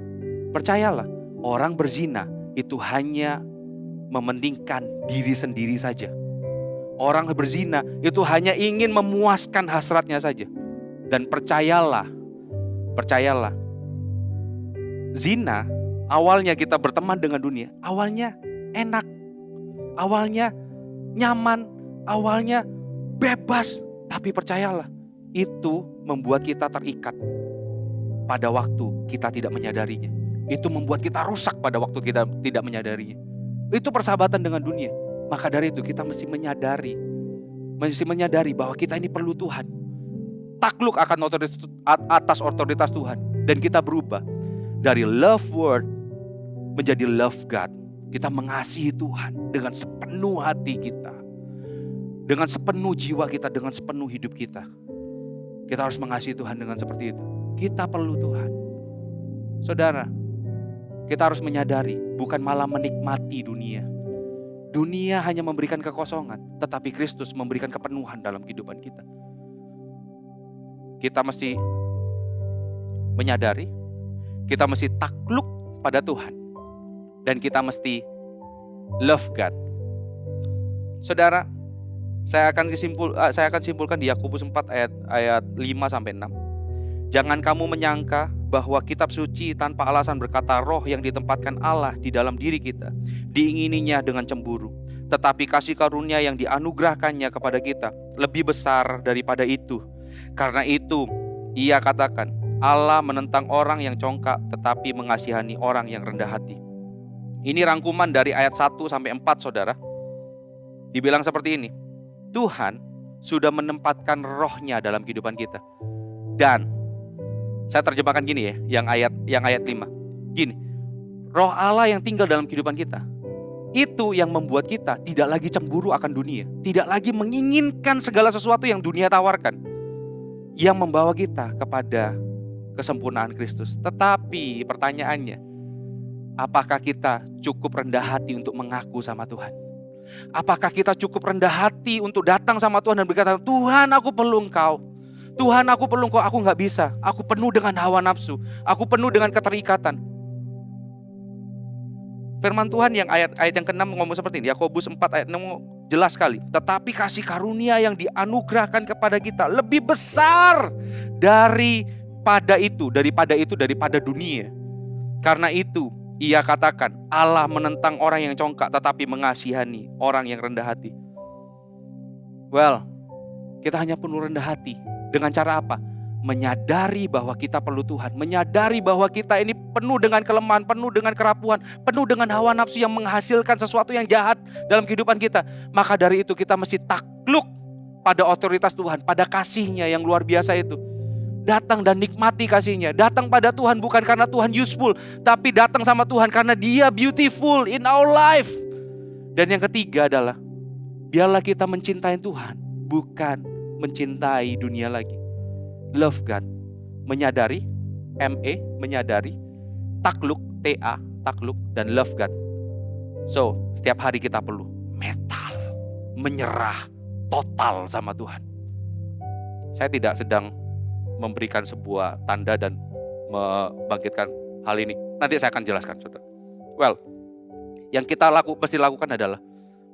Percayalah, orang berzina itu hanya mementingkan diri sendiri saja. Orang berzina itu hanya ingin memuaskan hasratnya saja. Dan percayalah, zina, awalnya kita berteman dengan dunia, awalnya enak, awalnya nyaman, awalnya bebas. Tapi percayalah, itu membuat kita terikat pada waktu kita tidak menyadarinya. Itu membuat kita rusak pada waktu kita tidak menyadarinya. Itu persahabatan dengan dunia. Maka dari itu kita mesti menyadari bahwa kita ini perlu Tuhan. Takluk akan atas otoritas Tuhan. Dan kita berubah dari love word menjadi love God. Kita mengasihi Tuhan dengan sepenuh hati kita, dengan sepenuh jiwa kita, dengan sepenuh hidup kita. Kita harus mengasihi Tuhan dengan seperti itu. Kita perlu Tuhan. Saudara, kita harus menyadari, bukan malah menikmati dunia. Dunia hanya memberikan kekosongan, tetapi Kristus memberikan kepenuhan dalam kehidupan kita. Kita mesti menyadari, kita mesti takluk pada Tuhan, dan kita mesti love God. Saudara, saya akan simpulkan di Yakobus 4 ayat 5 sampai 6. Jangan kamu menyangka bahwa kitab suci tanpa alasan berkata roh yang ditempatkan Allah di dalam diri kita diingininya dengan cemburu. Tetapi kasih karunia yang dianugerahkannya kepada kita lebih besar daripada itu. Karena itu ia katakan, Allah menentang orang yang congkak tetapi mengasihani orang yang rendah hati. Ini rangkuman dari ayat 1 sampai 4, saudara. Dibilang seperti ini, Tuhan sudah menempatkan rohnya dalam kehidupan kita. Dan saya terjemahkan gini ya, yang ayat 5. Gini, roh Allah yang tinggal dalam kehidupan kita, itu yang membuat kita tidak lagi cemburu akan dunia, tidak lagi menginginkan segala sesuatu yang dunia tawarkan, yang membawa kita kepada kesempurnaan Kristus. Tetapi pertanyaannya, apakah kita cukup rendah hati untuk mengaku sama Tuhan? Apakah kita cukup rendah hati untuk datang sama Tuhan dan berkata, Tuhan aku perlu Engkau, Tuhan aku perlu Engkau, aku gak bisa, aku penuh dengan hawa nafsu, aku penuh dengan keterikatan. Firman Tuhan yang ayat yang ke-6 ngomong seperti ini, Yakobus 4 ayat 6 jelas sekali. Tetapi kasih karunia yang dianugerahkan kepada kita lebih besar daripada dunia. Karena itu ia katakan, Allah menentang orang yang congkak tetapi mengasihani orang yang rendah hati. Well, kita hanya perlu rendah hati. Dengan cara apa? Menyadari bahwa kita perlu Tuhan. Menyadari bahwa kita ini penuh dengan kelemahan, penuh dengan kerapuhan, penuh dengan hawa nafsu yang menghasilkan sesuatu yang jahat dalam kehidupan kita. Maka dari itu kita mesti takluk pada otoritas Tuhan, pada kasih-Nya yang luar biasa itu. Datang dan nikmati kasih-Nya. Datang pada Tuhan bukan karena Tuhan useful, tapi datang sama Tuhan karena Dia beautiful in our life. Dan yang ketiga adalah, biarlah kita mencintai Tuhan, bukan mencintai dunia lagi. Love God, menyadari, menyadari, takluk, takluk, dan love God. So, setiap hari kita perlu metal, menyerah total sama Tuhan. Saya tidak sedang memberikan sebuah tanda dan membangkitkan hal ini. Nanti saya akan jelaskan, saudara. Well, yang kita mesti lakukan adalah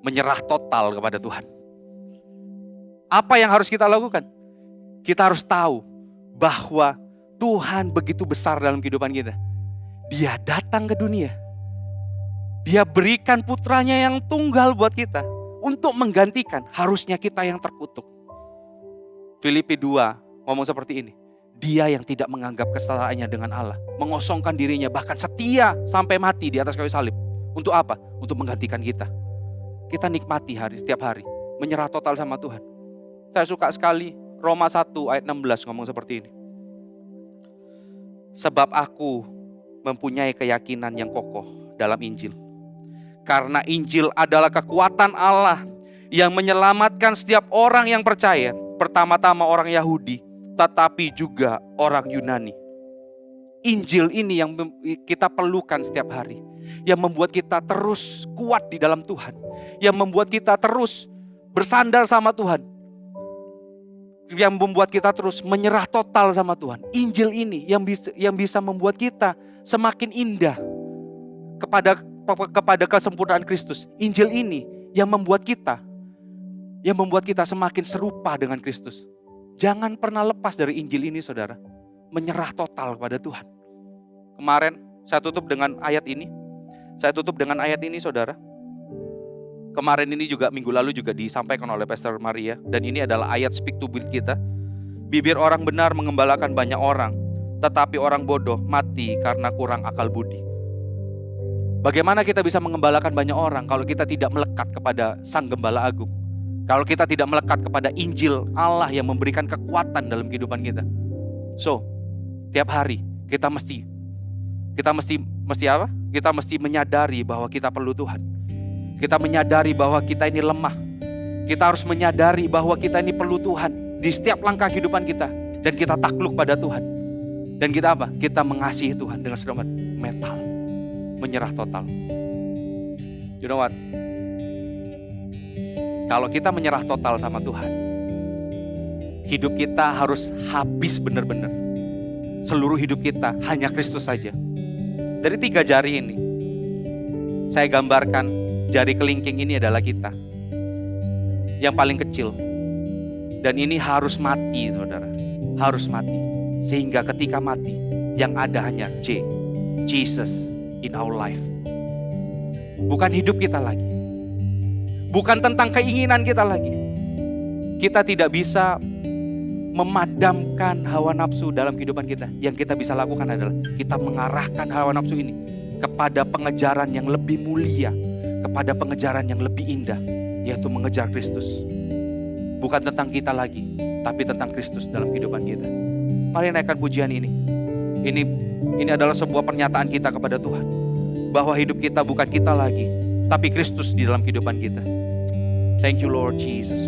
menyerah total kepada Tuhan. Apa yang harus kita lakukan? Kita harus tahu bahwa Tuhan begitu besar dalam kehidupan kita. Dia datang ke dunia. Dia berikan putranya yang tunggal buat kita untuk menggantikan harusnya kita yang terkutuk. Filipi 2 ngomong seperti ini. Dia yang tidak menganggap kesetaraannya dengan Allah, mengosongkan dirinya, bahkan setia sampai mati di atas kayu salib. Untuk apa? Untuk menggantikan kita. Kita nikmati setiap hari, menyerah total sama Tuhan. Saya suka sekali Roma 1 ayat 16 ngomong seperti ini. Sebab aku mempunyai keyakinan yang kokoh dalam Injil. Karena Injil adalah kekuatan Allah yang menyelamatkan setiap orang yang percaya. Pertama-tama orang Yahudi, tetapi juga orang Yunani. Injil ini yang kita perlukan setiap hari. Yang membuat kita terus kuat di dalam Tuhan. Yang membuat kita terus bersandar sama Tuhan. Yang membuat kita terus menyerah total sama Tuhan. Injil ini yang bisa membuat kita semakin indah kepada kesempurnaan Kristus. Injil ini yang membuat kita semakin serupa dengan Kristus. Jangan pernah lepas dari Injil ini, saudara. Menyerah total kepada Tuhan. Kemarin saya tutup dengan ayat ini. Saudara. Kemarin ini juga, minggu lalu juga disampaikan oleh Pastor Maria. Dan ini adalah ayat speak to build kita. Bibir orang benar mengembalakan banyak orang, tetapi orang bodoh mati karena kurang akal budi. Bagaimana kita bisa mengembalakan banyak orang kalau kita tidak melekat kepada Sang Gembala Agung? Kalau kita tidak melekat kepada Injil Allah yang memberikan kekuatan dalam kehidupan kita. So, tiap hari kita mesti apa? Kita mesti menyadari bahwa kita perlu Tuhan. Kita menyadari bahwa kita ini lemah. Kita harus menyadari bahwa kita ini perlu Tuhan di setiap langkah kehidupan kita. Dan kita takluk pada Tuhan. Dan kita apa? Kita mengasihi Tuhan dengan sedalam metal. Menyerah total. You know what? Kalau kita menyerah total sama Tuhan, hidup kita harus habis benar-benar. Seluruh hidup kita hanya Kristus saja. Dari 3 jari ini, saya gambarkan jari kelingking ini adalah kita. Yang paling kecil. Dan ini harus mati, saudara. Harus mati. Sehingga ketika mati, yang ada hanya Jesus in our life. Bukan hidup kita lagi. Bukan tentang keinginan kita lagi. Kita tidak bisa memadamkan hawa nafsu dalam kehidupan kita. Yang kita bisa lakukan adalah kita mengarahkan hawa nafsu ini kepada pengejaran yang lebih mulia, kepada pengejaran yang lebih indah, yaitu mengejar Kristus. Bukan tentang kita lagi, tapi tentang Kristus dalam kehidupan kita. Mari naikkan pujian ini. Ini adalah sebuah pernyataan kita kepada Tuhan, bahwa hidup kita bukan kita lagi, tapi Kristus di dalam kehidupan kita. Thank you Lord Jesus.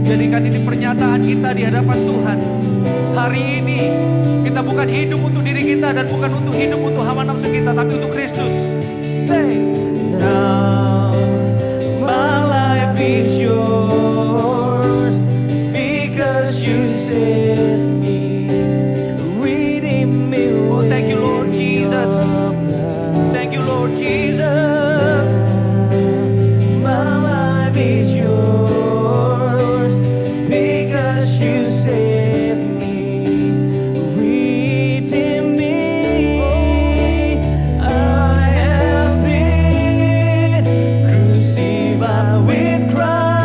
Jadikan ini pernyataan kita di hadapan Tuhan. Hari ini kita bukan hidup untuk diri kita dan bukan untuk hidup untuk hawa nafsu kita, tapi untuk Kristus. Say, now my life is yours because you saved me, redeemed me. Oh, thank you Lord Jesus. Thank you Lord Jesus. My life is yours. With Christ.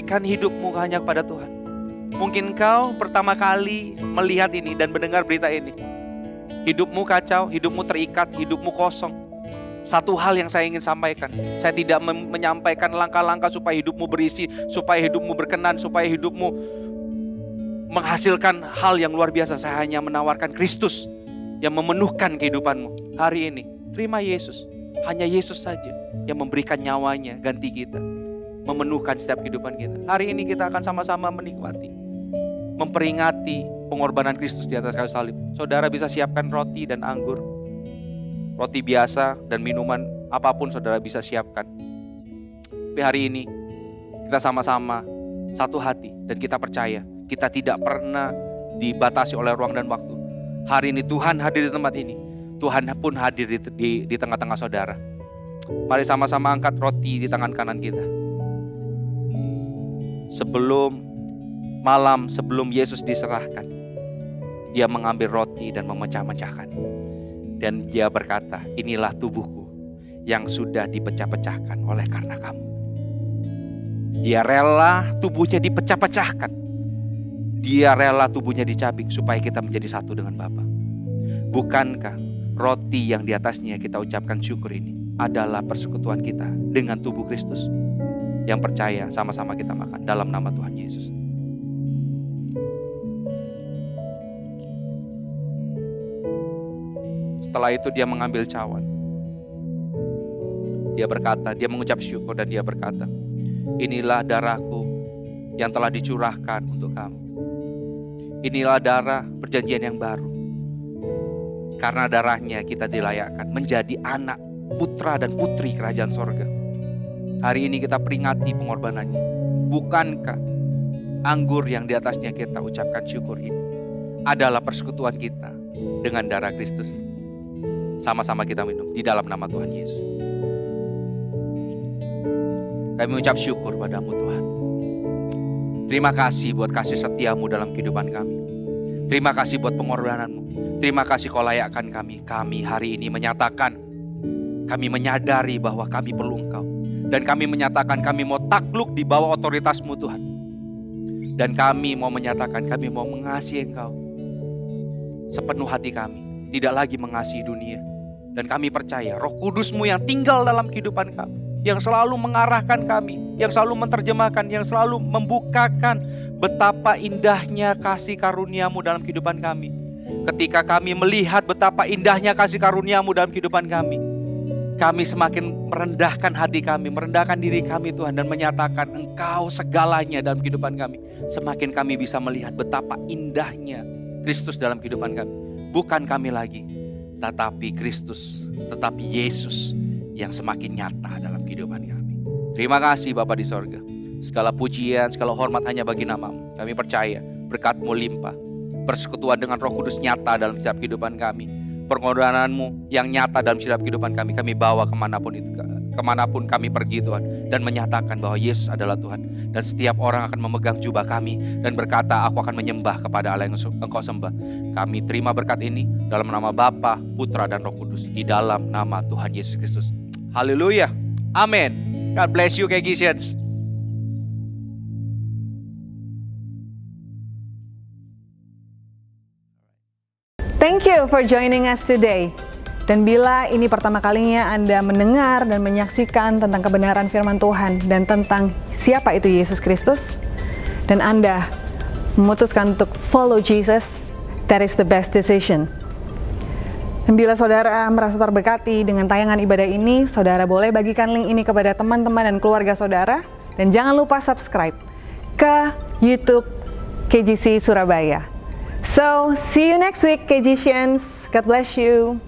berikan hidupmu hanya kepada Tuhan. Mungkin kau pertama kali melihat ini dan mendengar berita ini. Hidupmu kacau, hidupmu terikat, hidupmu kosong. Satu hal yang saya ingin sampaikan, saya tidak menyampaikan langkah-langkah supaya hidupmu berisi, supaya hidupmu berkenan, supaya hidupmu menghasilkan hal yang luar biasa. Saya hanya menawarkan Kristus yang memenuhkan kehidupanmu. Hari ini, terima Yesus. Hanya Yesus saja yang memberikan nyawanya ganti kita, memenuhkan setiap kehidupan kita. Hari ini kita akan sama-sama menikmati, memperingati pengorbanan Kristus di atas kayu salib. Saudara bisa siapkan roti dan anggur, roti biasa dan minuman apapun saudara bisa siapkan. Tapi hari ini kita sama-sama satu hati dan kita percaya kita tidak pernah dibatasi oleh ruang dan waktu. Hari ini Tuhan hadir di tempat ini. Tuhan pun hadir di tengah-tengah saudara. Mari sama-sama angkat roti di tangan kanan kita. Sebelum Yesus diserahkan, dia mengambil roti dan memecah-mecahkan. Dan dia berkata, inilah tubuhku yang sudah dipecah-pecahkan oleh karena kamu. Dia rela tubuhnya dipecah-pecahkan. Dia rela tubuhnya dicabik supaya kita menjadi satu dengan Bapa. Bukankah roti yang di atasnya kita ucapkan syukur ini adalah persekutuan kita dengan tubuh Kristus? Yang percaya sama-sama kita makan dalam nama Tuhan Yesus. Setelah itu dia mengambil cawan. Dia berkata, dia mengucap syukur dan dia berkata, inilah darahku yang telah dicurahkan untuk kamu. Inilah darah perjanjian yang baru. Karena darahnya kita dilayakkan menjadi anak, putra dan putri kerajaan sorga. Hari ini kita peringati pengorbanannya. Bukankah anggur yang di atasnya kita ucapkan syukur ini adalah persekutuan kita dengan darah Kristus? Sama-sama kita minum di dalam nama Tuhan Yesus. Kami mengucap syukur padamu Tuhan. Terima kasih buat kasih setiamu dalam kehidupan kami. Terima kasih buat pengorbananmu. Terima kasih kau layakkan kami. Kami hari ini menyatakan, kami menyadari bahwa kami perlu Engkau. Dan kami menyatakan kami mau takluk di bawah otoritasmu Tuhan. Dan kami mau menyatakan kami mau mengasihi Engkau sepenuh hati kami. Tidak lagi mengasihi dunia. Dan kami percaya Roh Kudus-Mu yang tinggal dalam kehidupan kami, yang selalu mengarahkan kami, yang selalu menerjemahkan, yang selalu membukakan betapa indahnya kasih karunia-Mu dalam kehidupan kami. Ketika kami melihat betapa indahnya kasih karunia-Mu dalam kehidupan kami, kami semakin merendahkan hati kami, merendahkan diri kami Tuhan, dan menyatakan Engkau segalanya dalam kehidupan kami. Semakin kami bisa melihat betapa indahnya Kristus dalam kehidupan kami. Bukan kami lagi, tetapi Kristus, tetapi Yesus yang semakin nyata dalam kehidupan kami. Terima kasih Bapa di sorga. Segala pujian, segala hormat hanya bagi nama-Mu. Kami percaya berkat-Mu limpah. Persekutuan dengan Roh Kudus nyata dalam setiap kehidupan kami. Pengorbanan-Mu yang nyata dalam setiap kehidupan kami. Kami bawa kemanapun kami pergi Tuhan. Dan menyatakan bahwa Yesus adalah Tuhan. Dan setiap orang akan memegang jubah kami dan berkata, aku akan menyembah kepada Allah yang Engkau sembah. Kami terima berkat ini dalam nama Bapa, Putra dan Roh Kudus. Di dalam nama Tuhan Yesus Kristus. Haleluya. Amin. God bless you Kegisians. Thank you for joining us today. Dan bila ini pertama kalinya Anda mendengar dan menyaksikan tentang kebenaran firman Tuhan dan tentang siapa itu Yesus Kristus, dan Anda memutuskan untuk follow Jesus, that is the best decision. Dan bila saudara merasa terberkati dengan tayangan ibadah ini, saudara boleh bagikan link ini kepada teman-teman dan keluarga saudara. Dan jangan lupa subscribe ke YouTube KGC Surabaya. So, see you next week, KGCians. God bless you.